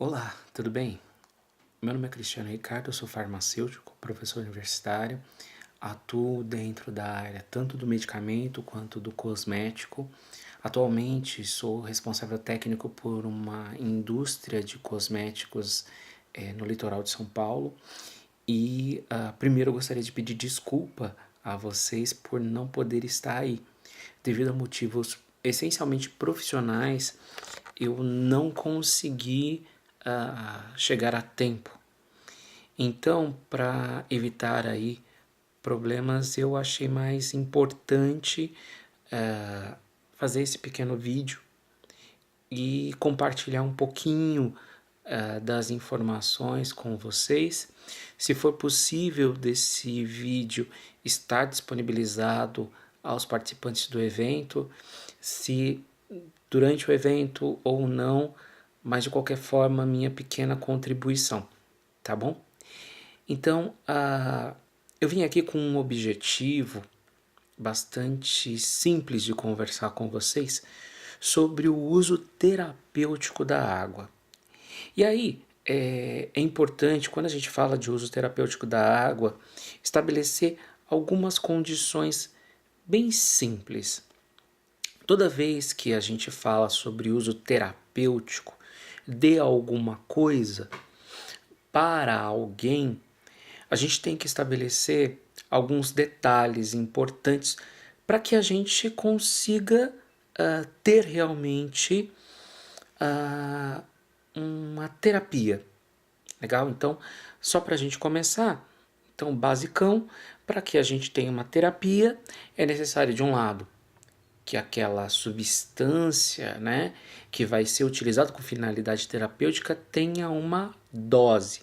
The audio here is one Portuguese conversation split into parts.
Olá, tudo bem? Meu nome é Cristiano Ricardo, eu sou farmacêutico, professor universitário, atuo dentro da área tanto do medicamento quanto do cosmético. Atualmente sou responsável técnico por uma indústria de cosméticos no litoral de São Paulo e primeiro eu gostaria de pedir desculpa a vocês por não poder estar aí. Devido a motivos essencialmente profissionais, eu não consegui chegar a tempo. Então, para evitar aí problemas, eu achei mais importante fazer esse pequeno vídeo e compartilhar um pouquinho das informações com vocês. Se for possível, desse vídeo estar disponibilizado aos participantes do evento, se durante o evento ou não, mas de qualquer forma, minha pequena contribuição, tá bom? Então, eu vim aqui com um objetivo bastante simples de conversar com vocês sobre o uso terapêutico da água. E aí, é importante, quando a gente fala de uso terapêutico da água, estabelecer algumas condições bem simples. Toda vez que a gente fala sobre uso terapêutico de alguma coisa para alguém, a gente tem que estabelecer alguns detalhes importantes para que a gente consiga ter realmente uma terapia. Legal? Então, só para a gente começar, então, basicão, para que a gente tenha uma terapia, é necessário, de um lado, que aquela substância, né, que vai ser utilizada com finalidade terapêutica tenha uma dose.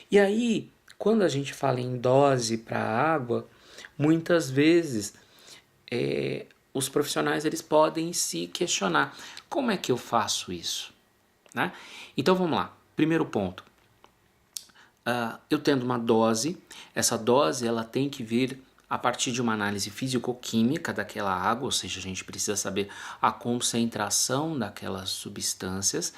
E aí, quando a gente fala em dose para água, muitas vezes os profissionais eles podem se questionar: como é que eu faço isso? Né? Então vamos lá. Primeiro ponto. Eu tendo uma dose, essa dose ela tem que vir a partir de uma análise físico-química daquela água, ou seja, a gente precisa saber a concentração daquelas substâncias.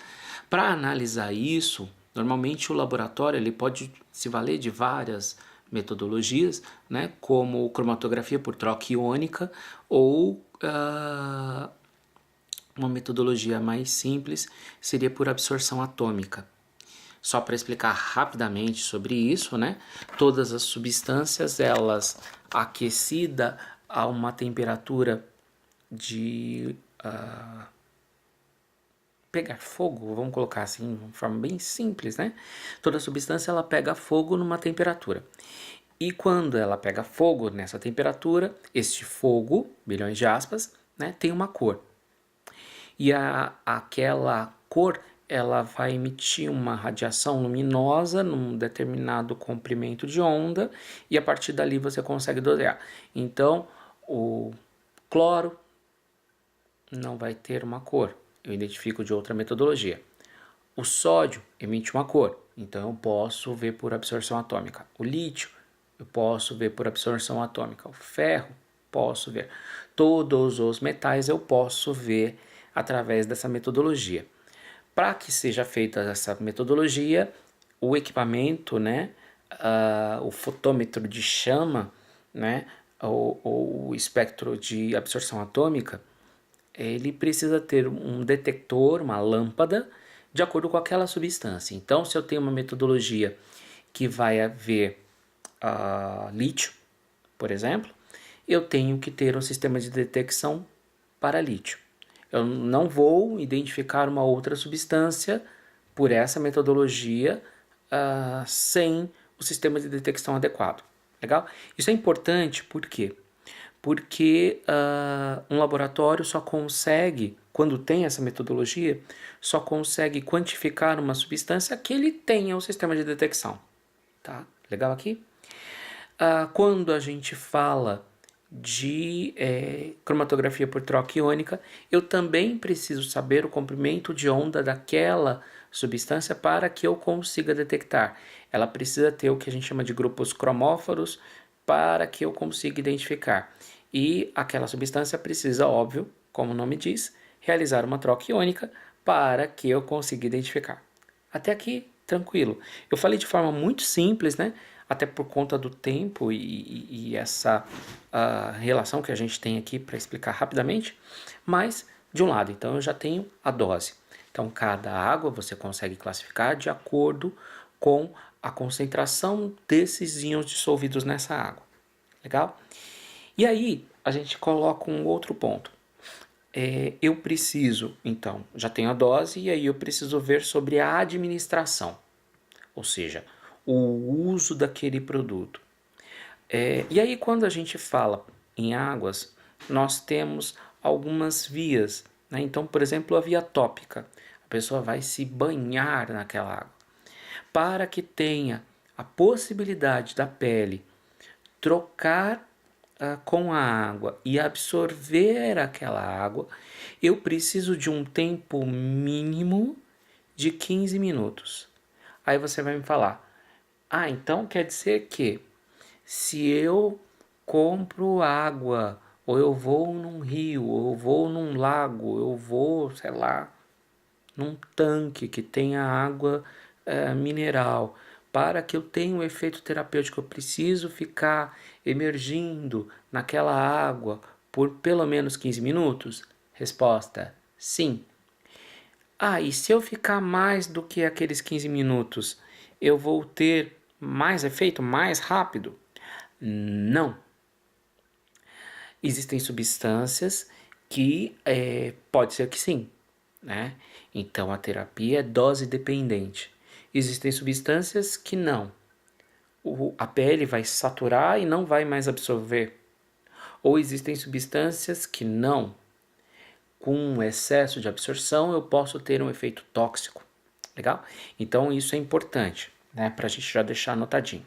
Para analisar isso, normalmente o laboratório ele pode se valer de várias metodologias, né, como cromatografia por troca iônica ou uma metodologia mais simples seria por absorção atômica. Só para explicar rapidamente sobre isso, né? Todas as substâncias, elas aquecida a uma temperatura de pegar fogo, vamos colocar assim, de uma forma bem simples, né? Toda substância ela pega fogo numa temperatura. E quando ela pega fogo nessa temperatura, este fogo, bilhões de aspas, né, tem uma cor. E aquela cor ela vai emitir uma radiação luminosa num determinado comprimento de onda e a partir dali você consegue dosear. Então, o cloro não vai ter uma cor, eu identifico de outra metodologia. O sódio emite uma cor, então eu posso ver por absorção atômica. O lítio eu posso ver por absorção atômica. O ferro posso ver. Todos os metais eu posso ver através dessa metodologia. Para que seja feita essa metodologia, o equipamento, né, o fotômetro de chama, né, ou o espectro de absorção atômica, ele precisa ter um detector, uma lâmpada, de acordo com aquela substância. Então, se eu tenho uma metodologia que vai haver lítio, por exemplo, eu tenho que ter um sistema de detecção para lítio. Eu não vou identificar uma outra substância por essa metodologia sem o sistema de detecção adequado. Legal? Isso é importante por quê? Porque um laboratório só consegue, quando tem essa metodologia, só consegue quantificar uma substância que ele tenha o sistema de detecção. Tá? Legal aqui? Quando a gente fala de cromatografia por troca iônica, eu também preciso saber o comprimento de onda daquela substância para que eu consiga detectar. Ela precisa ter o que a gente chama de grupos cromóforos para que eu consiga identificar. E aquela substância precisa, óbvio, como o nome diz, realizar uma troca iônica para que eu consiga identificar. Até aqui, tranquilo. Eu falei de forma muito simples, né? Até por conta do tempo e essa relação que a gente tem aqui para explicar rapidamente. Mas, de um lado, então eu já tenho a dose. Então, cada água você consegue classificar de acordo com a concentração desses íons dissolvidos nessa água. Legal? E aí, a gente coloca um outro ponto. Eu preciso, então, já tenho a dose e aí eu preciso ver sobre a administração, ou seja, o uso daquele produto. E aí, quando a gente fala em águas, nós temos algumas vias, né? Então, por exemplo, a via tópica. A pessoa vai se banhar naquela água. Para que tenha a possibilidade da pele trocar com a água e absorver aquela água, eu preciso de um tempo mínimo de 15 minutos. Aí você vai me falar, então quer dizer que se eu compro água, ou eu vou num rio, ou eu vou num lago, eu vou, sei lá, num tanque que tenha água mineral, para que eu tenha um efeito terapêutico, eu preciso ficar emergindo naquela água por pelo menos 15 minutos? Resposta: sim. E se eu ficar mais do que aqueles 15 minutos, eu vou ter mais efeito, mais rápido? Não. Existem substâncias que pode ser que sim, né? Então a terapia é dose dependente. Existem substâncias que não. A pele vai saturar e não vai mais absorver. Ou existem substâncias que não. Com um excesso de absorção eu posso ter um efeito tóxico. Legal? Então isso é importante, né? Para a gente já deixar anotadinho.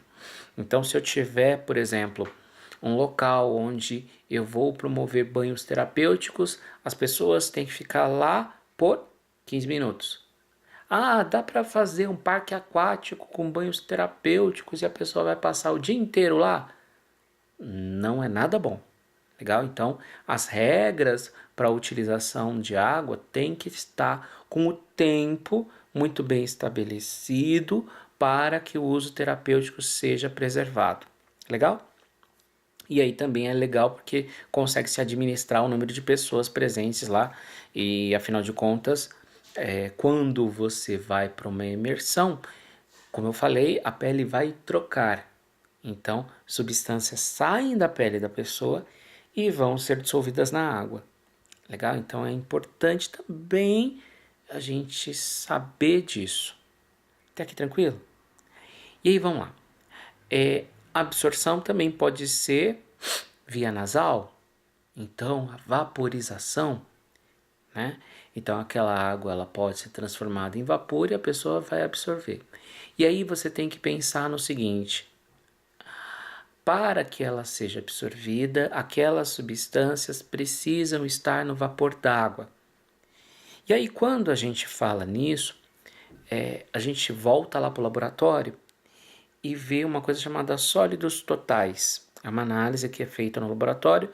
Então se eu tiver, por exemplo, um local onde eu vou promover banhos terapêuticos, as pessoas têm que ficar lá por 15 minutos. Dá para fazer um parque aquático com banhos terapêuticos e a pessoa vai passar o dia inteiro lá? Não é nada bom. Legal? Então, as regras para a utilização de água têm que estar com o tempo muito bem estabelecido para que o uso terapêutico seja preservado. Legal? E aí também é legal porque consegue se administrar o número de pessoas presentes lá e afinal de contas, quando você vai para uma imersão, como eu falei, a pele vai trocar. Então, substâncias saem da pele da pessoa e vão ser dissolvidas na água. Legal? Então é importante também a gente saber disso. Até aqui tranquilo? E aí vamos lá. A absorção também pode ser via nasal, então a vaporização, né? Então aquela água ela pode ser transformada em vapor e a pessoa vai absorver. E aí você tem que pensar no seguinte: para que ela seja absorvida, aquelas substâncias precisam estar no vapor d'água. E aí quando a gente fala nisso, a gente volta lá para o laboratório e vê uma coisa chamada sólidos totais. É uma análise que é feita no laboratório.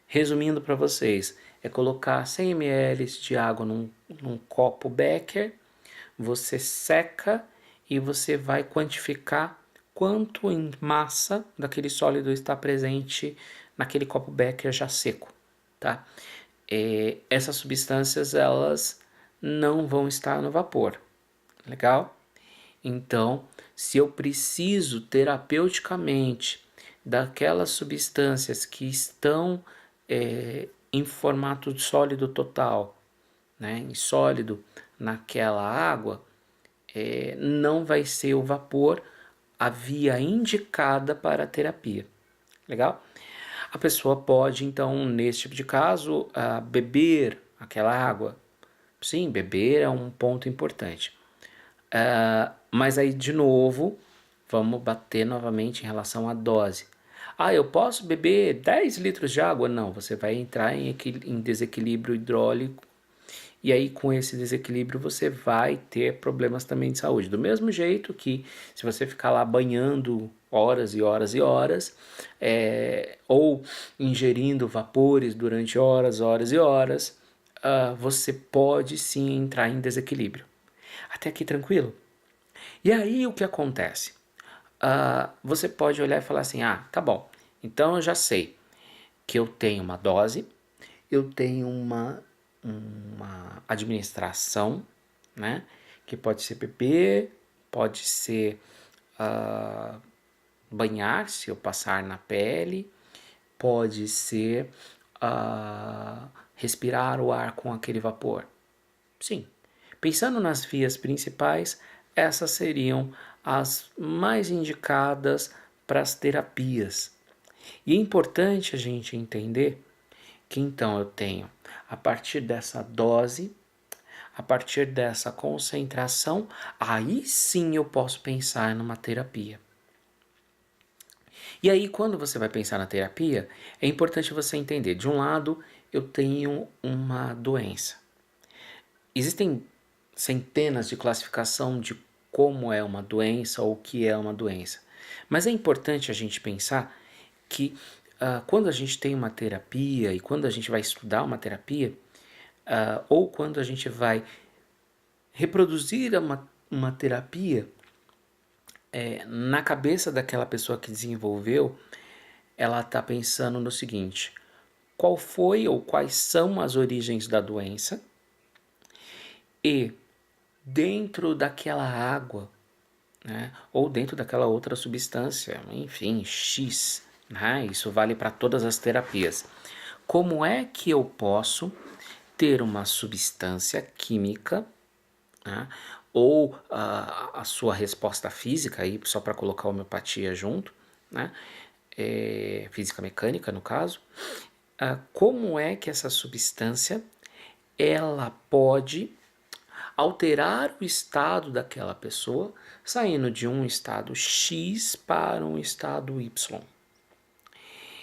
Resumindo para vocês, é colocar 100 ml de água num copo Becker, você seca e você vai quantificar quanto em massa daquele sólido está presente naquele copo Becker já seco, tá? Essas substâncias elas não vão estar no vapor, legal? Então, se eu preciso terapeuticamente daquelas substâncias que estão em formato sólido total, né, em sólido naquela água, não vai ser o vapor a via indicada para a terapia. Legal? A pessoa pode, então, nesse tipo de caso, beber aquela água. Sim, beber é um ponto importante. Mas aí, de novo, vamos bater novamente em relação à dose. Eu posso beber 10 litros de água? Não, você vai entrar em desequilíbrio hidráulico e aí com esse desequilíbrio você vai ter problemas também de saúde. Do mesmo jeito que se você ficar lá banhando horas e horas e horas, ou ingerindo vapores durante horas, horas e horas, você pode sim entrar em desequilíbrio. Até aqui tranquilo? E aí o que acontece? Você pode olhar e falar assim, tá bom, então eu já sei que eu tenho uma dose, eu tenho uma administração, né? Que pode ser beber, pode ser banhar, se eu passar na pele, pode ser respirar o ar com aquele vapor. Sim. Pensando nas vias principais, essas seriam as mais indicadas para as terapias. E é importante a gente entender que então eu tenho, a partir dessa dose, a partir dessa concentração, aí sim eu posso pensar numa terapia. E aí, quando você vai pensar na terapia, é importante você entender: de um lado, eu tenho uma doença. Existem centenas de classificação de como é uma doença ou o que é uma doença. Mas é importante a gente pensar que quando a gente tem uma terapia e quando a gente vai estudar uma terapia, ou quando a gente vai reproduzir uma terapia, na cabeça daquela pessoa que desenvolveu, ela está pensando no seguinte: qual foi ou quais são as origens da doença e dentro daquela água, né, ou dentro daquela outra substância, enfim, X, né, isso vale para todas as terapias. Como é que eu posso ter uma substância química, né, ou a sua resposta física, aí, só para colocar a homeopatia junto, né, física mecânica no caso, como é que essa substância ela pode alterar o estado daquela pessoa, saindo de um estado X para um estado Y.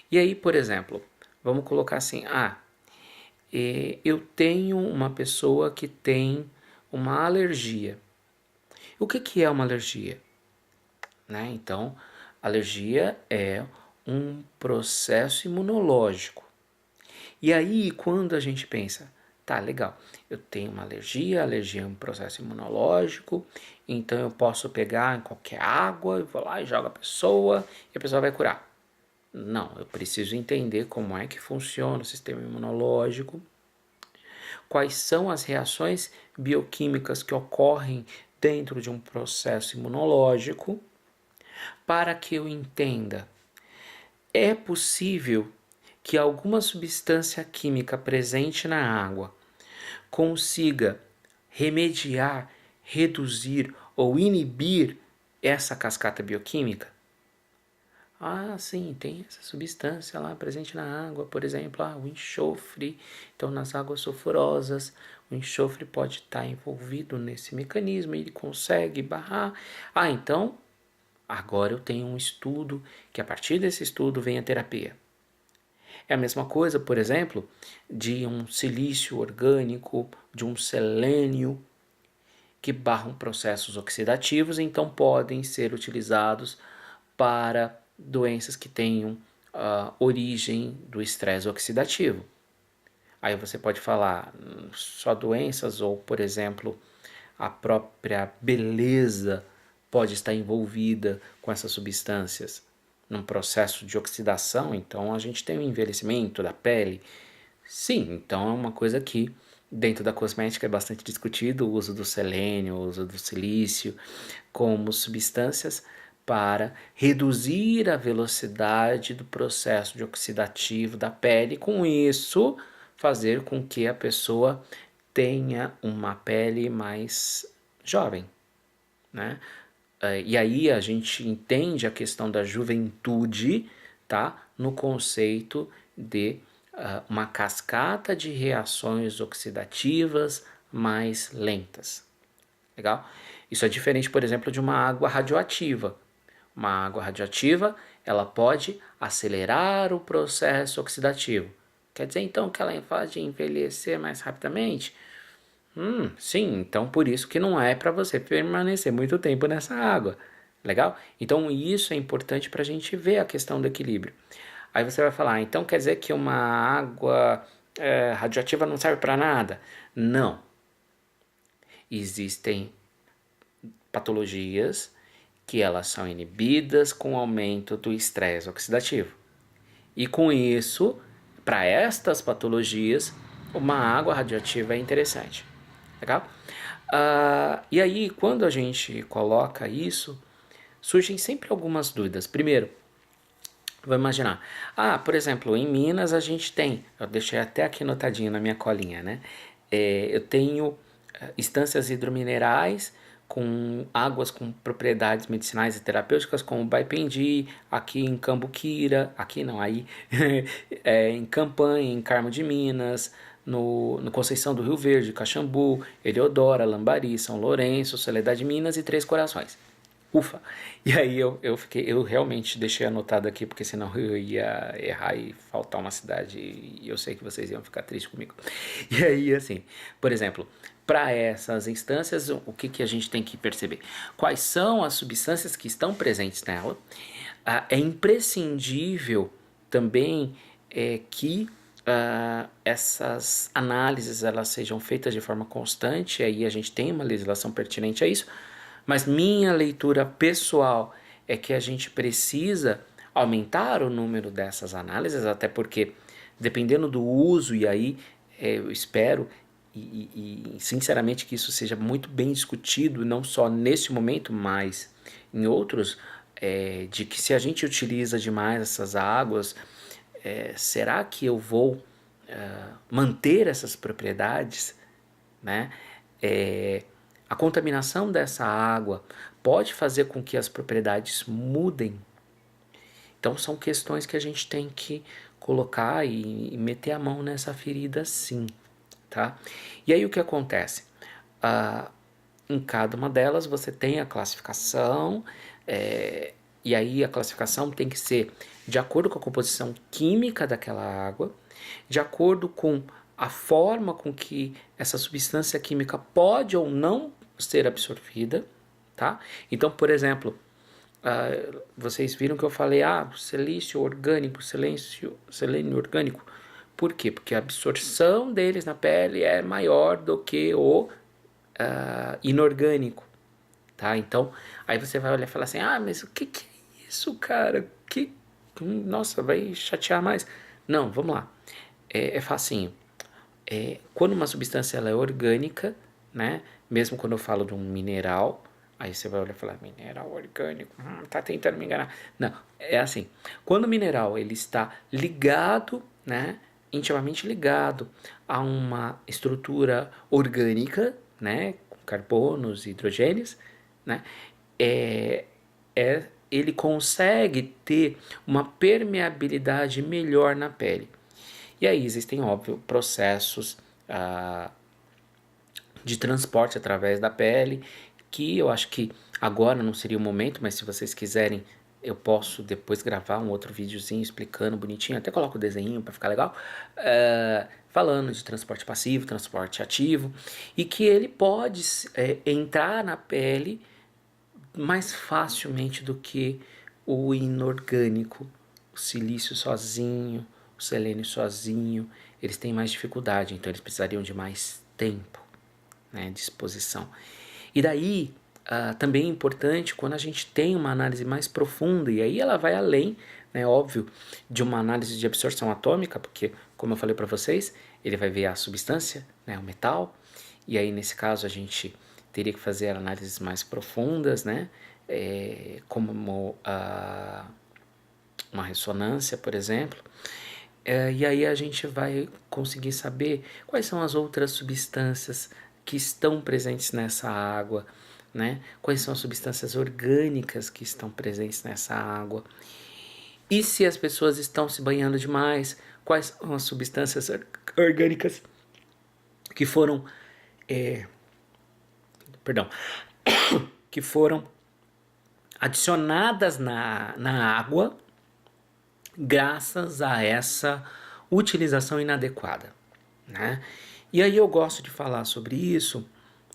E aí, por exemplo, vamos colocar assim: eu tenho uma pessoa que tem uma alergia. O que é uma alergia? Né? Então, alergia é um processo imunológico. E aí, quando a gente pensa, tá, legal, eu tenho uma alergia, alergia é um processo imunológico, então eu posso pegar em qualquer água, eu vou lá e jogo a pessoa e a pessoa vai curar. Não, eu preciso entender como é que funciona o sistema imunológico, quais são as reações bioquímicas que ocorrem dentro de um processo imunológico, para que eu entenda, é possível que alguma substância química presente na água consiga remediar, reduzir ou inibir essa cascata bioquímica? Sim, tem essa substância lá presente na água, por exemplo, o enxofre. Então, nas águas sulfurosas, o enxofre pode estar envolvido nesse mecanismo, ele consegue barrar. Então, agora eu tenho um estudo, que a partir desse estudo vem a terapia. É a mesma coisa, por exemplo, de um silício orgânico, de um selênio, que barram processos oxidativos, então podem ser utilizados para doenças que tenham origem do estresse oxidativo. Aí você pode falar só doenças ou, por exemplo, a própria beleza pode estar envolvida com essas substâncias num processo de oxidação, então a gente tem um envelhecimento da pele. Sim, então é uma coisa que dentro da cosmética é bastante discutido o uso do selênio, o uso do silício como substâncias para reduzir a velocidade do processo de oxidativo da pele, com isso fazer com que a pessoa tenha uma pele mais jovem, né? E aí a gente entende a questão da juventude, tá? No conceito de uma cascata de reações oxidativas mais lentas. Legal? Isso é diferente, por exemplo, de uma água radioativa. Uma água radioativa, ela pode acelerar o processo oxidativo. Quer dizer, então, que ela faz de envelhecer mais rapidamente? Sim, então por isso que não é para você permanecer muito tempo nessa água. Legal? Então isso é importante para a gente ver a questão do equilíbrio. Aí você vai falar, então quer dizer que uma água radioativa não serve para nada? Não. Existem patologias que elas são inibidas com o aumento do estresse oxidativo. E com isso, para estas patologias, uma água radioativa é interessante. Legal? E aí, quando a gente coloca isso, surgem sempre algumas dúvidas. Primeiro, vamos imaginar. Por exemplo, em Minas a gente tem, eu deixei até aqui anotadinho na minha colinha, né? Eu tenho instâncias hidrominerais com águas com propriedades medicinais e terapêuticas, como o Baipendi, aqui em Cambuquira, aqui não, aí em Campanha, em Carmo de Minas, no Conceição do Rio Verde, Caxambu, Eleodora, Lambari, São Lourenço, Soledade de Minas e Três Corações. Ufa! E aí eu realmente deixei anotado aqui, porque senão eu ia errar e faltar uma cidade, e eu sei que vocês iam ficar tristes comigo. E aí, assim, por exemplo, para essas instâncias, o que a gente tem que perceber? Quais são as substâncias que estão presentes nela? É imprescindível também que essas análises elas sejam feitas de forma constante, aí a gente tem uma legislação pertinente a isso, mas minha leitura pessoal é que a gente precisa aumentar o número dessas análises, até porque, dependendo do uso, e aí eu espero e sinceramente que isso seja muito bem discutido, não só nesse momento, mas em outros, de que se a gente utiliza demais essas águas, será que eu vou manter essas propriedades, né? A contaminação dessa água pode fazer com que as propriedades mudem. Então são questões que a gente tem que colocar e meter a mão nessa ferida, sim, tá? E aí o que acontece? Em cada uma delas você tem a classificação, e aí a classificação tem que ser de acordo com a composição química daquela água, de acordo com a forma com que essa substância química pode ou não ser absorvida, tá? Então, por exemplo, vocês viram que eu falei, silício orgânico, selênio orgânico. Por quê? Porque a absorção deles na pele é maior do que o inorgânico, tá? Então, aí você vai olhar e falar assim, mas o que é isso, cara? Nossa, vai chatear mais. Não, vamos lá. É facinho. Quando uma substância ela é orgânica, né? Mesmo quando eu falo de um mineral, aí você vai olhar e falar, mineral orgânico, tá tentando me enganar. Não, é assim, quando o mineral ele está ligado, né? Intimamente ligado a uma estrutura orgânica, né? Com carbonos e hidrogênios, né? Ele consegue ter uma permeabilidade melhor na pele. E aí existem, óbvio, processos de transporte através da pele, que eu acho que agora não seria o momento, mas se vocês quiserem, eu posso depois gravar um outro videozinho explicando bonitinho, até coloco o desenho para ficar legal, falando de transporte passivo, transporte ativo, e que ele pode entrar na pele mais facilmente do que o inorgânico, o silício sozinho, o selênio sozinho, eles têm mais dificuldade, então eles precisariam de mais tempo, né, de exposição. E daí, também é importante quando a gente tem uma análise mais profunda, e aí ela vai além, né, óbvio, de uma análise de absorção atômica, porque, como eu falei para vocês, ele vai ver a substância, né, o metal, e aí nesse caso a gente teria que fazer análises mais profundas, né, como uma ressonância, por exemplo. E aí a gente vai conseguir saber quais são as outras substâncias que estão presentes nessa água, né? Quais são as substâncias orgânicas que estão presentes nessa água. E se as pessoas estão se banhando demais, quais são as substâncias orgânicas que foram que foram adicionadas na água graças a essa utilização inadequada, né? E aí eu gosto de falar sobre isso,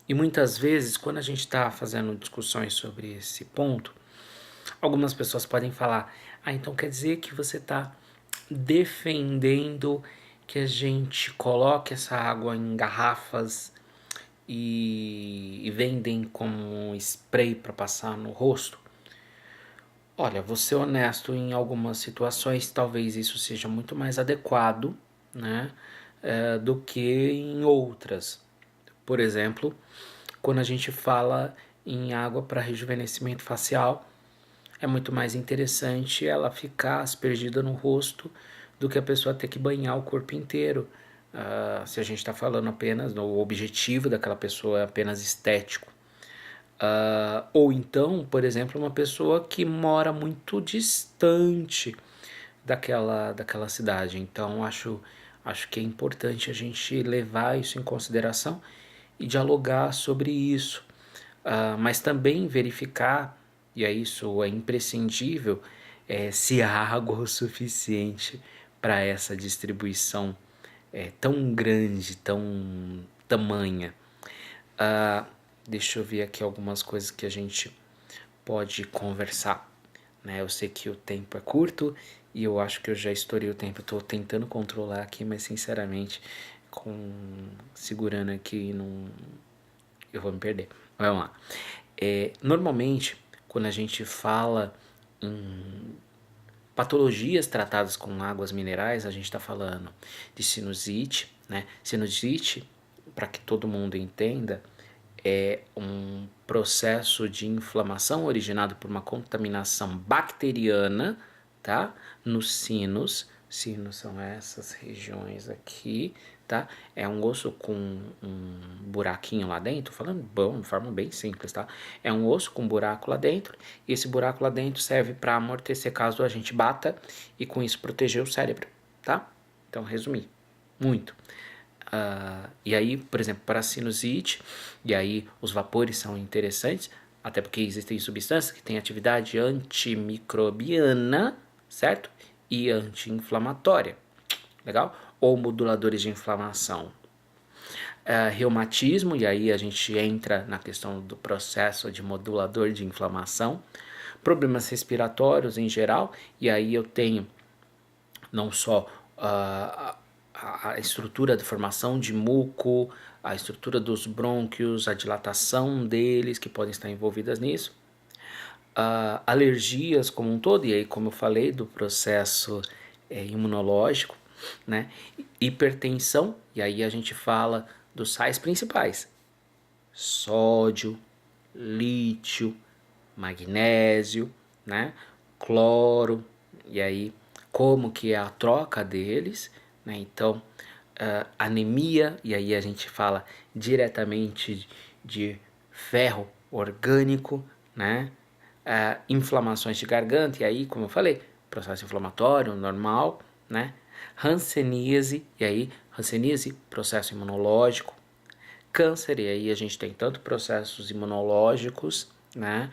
e muitas vezes quando a gente está fazendo discussões sobre esse ponto, algumas pessoas podem falar, então quer dizer que você está defendendo que a gente coloque essa água em garrafas e vendem como spray para passar no rosto. Olha, vou ser honesto, em algumas situações talvez isso seja muito mais adequado, né, do que em outras. Por exemplo, quando a gente fala em água para rejuvenescimento facial, é muito mais interessante ela ficar aspergida no rosto do que a pessoa ter que banhar o corpo inteiro. Se a gente está falando apenas no objetivo daquela pessoa é apenas estético. Ou então, por exemplo, uma pessoa que mora muito distante daquela cidade. Então, acho que é importante a gente levar isso em consideração e dialogar sobre isso. Mas também verificar, e isso é imprescindível, se há água o suficiente para essa distribuição tão grande, tão tamanha. Deixa eu ver aqui algumas coisas que a gente pode conversar. Né? Eu sei que o tempo é curto e eu acho que eu já estourei o tempo. Estou tentando controlar aqui, mas sinceramente, segurando aqui, não, eu vou me perder. Vamos lá. Normalmente, quando a gente fala em patologias tratadas com águas minerais, a gente está falando de sinusite, né? Sinusite, para que todo mundo entenda, é um processo de inflamação originado por uma contaminação bacteriana, tá? Nos sinos. Sinos são essas regiões aqui, tá? É um osso com um buraquinho lá dentro, falando bom, de forma bem simples, tá? É um osso com um buraco lá dentro, e esse buraco lá dentro serve para amortecer caso a gente bata e com isso proteger o cérebro, tá? Então, resumir, muito. E aí, por exemplo, para a sinusite, e aí os vapores são interessantes, até porque existem substâncias que têm atividade antimicrobiana, certo? E anti-inflamatória, legal? Ou moduladores de inflamação. Reumatismo, e aí a gente entra na questão do processo de modulador de inflamação. Problemas respiratórios em geral, e aí eu tenho não só a estrutura de formação de muco, a estrutura dos brônquios, a dilatação deles que podem estar envolvidas nisso, alergias como um todo, e aí como eu falei do processo imunológico, né? Hipertensão, e aí a gente fala dos sais principais: sódio, lítio, magnésio, né? Cloro, e aí como que é a troca deles, né? Então, anemia, e aí a gente fala diretamente de ferro orgânico, né? Inflamações de garganta, e aí, como eu falei, processo inflamatório normal, né? Hanseníase, e aí, hanseníase, processo imunológico. Câncer, e aí a gente tem tanto processos imunológicos, né?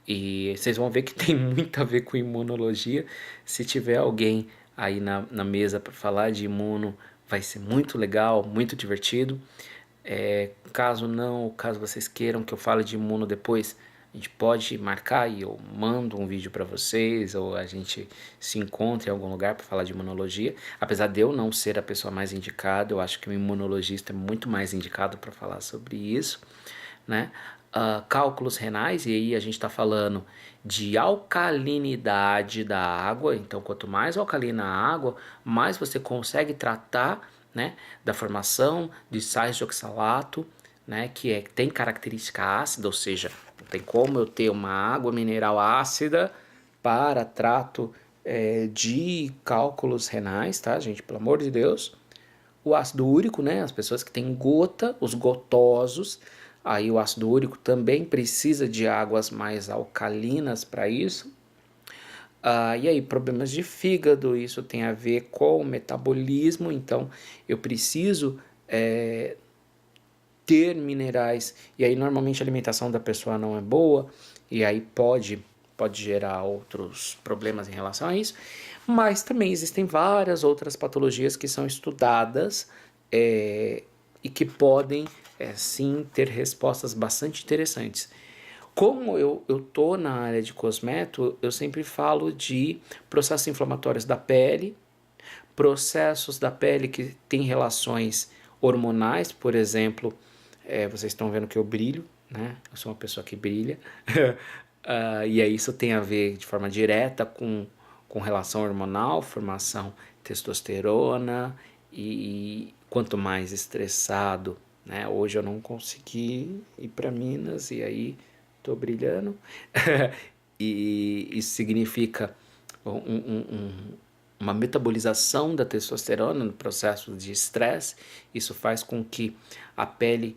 E vocês vão ver que tem muito a ver com imunologia. Se tiver alguém aí na mesa para falar de imuno, vai ser muito legal, muito divertido. Caso não, caso vocês queiram que eu fale de imuno depois, a gente pode marcar e eu mando um vídeo para vocês, ou a gente se encontra em algum lugar para falar de imunologia. Apesar de eu não ser a pessoa mais indicada, eu acho que o imunologista é muito mais indicado para falar sobre isso, né? Cálculos renais, e aí a gente está falando de alcalinidade da água. Então, quanto mais alcalina a água, mais você consegue tratar, né, da formação de sais de oxalato, né, que tem característica ácida, ou seja, não tem como eu ter uma água mineral ácida para trato de cálculos renais, tá, gente? Pelo amor de Deus. O ácido úrico, né? As pessoas que têm gota, os gotosos, aí o ácido úrico também precisa de águas mais alcalinas para isso. E aí, problemas de fígado, isso tem a ver com o metabolismo, então eu preciso ter minerais, e aí normalmente a alimentação da pessoa não é boa, e aí pode gerar outros problemas em relação a isso, mas também existem várias outras patologias que são estudadas e que podem sim ter respostas bastante interessantes. Como eu tô na área de cosmeto, eu sempre falo de processos inflamatórios da pele, processos da pele que têm relações hormonais, por exemplo, Vocês estão vendo que eu brilho, né? Eu sou uma pessoa que brilha. E aí isso tem a ver de forma direta com relação hormonal, formação de testosterona e quanto mais estressado, né? Hoje eu não consegui ir para Minas e aí tô brilhando. E isso significa uma metabolização da testosterona no processo de estresse. Isso faz com que a pele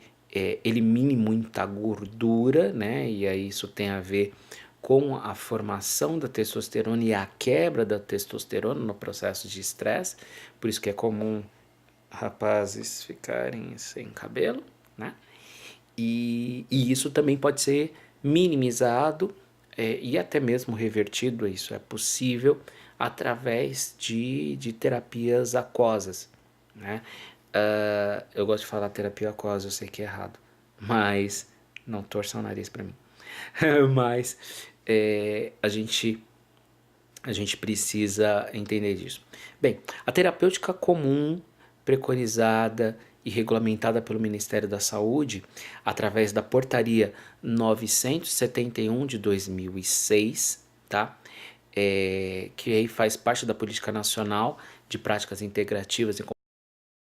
elimine muita gordura, né? E aí isso tem a ver com a formação da testosterona e a quebra da testosterona no processo de estresse. Por isso que é comum rapazes ficarem sem cabelo, né? E isso também pode ser minimizado e até mesmo revertido, isso é possível através de terapias aquosas, né? Eu gosto de falar terapia aquosa, eu sei que é errado, mas não torça o nariz para mim. Mas a gente precisa entender disso. Bem, a terapêutica comum, preconizada e regulamentada pelo Ministério da Saúde, através da Portaria 971 de 2006, tá? Que aí faz parte da Política Nacional de Práticas Integrativas e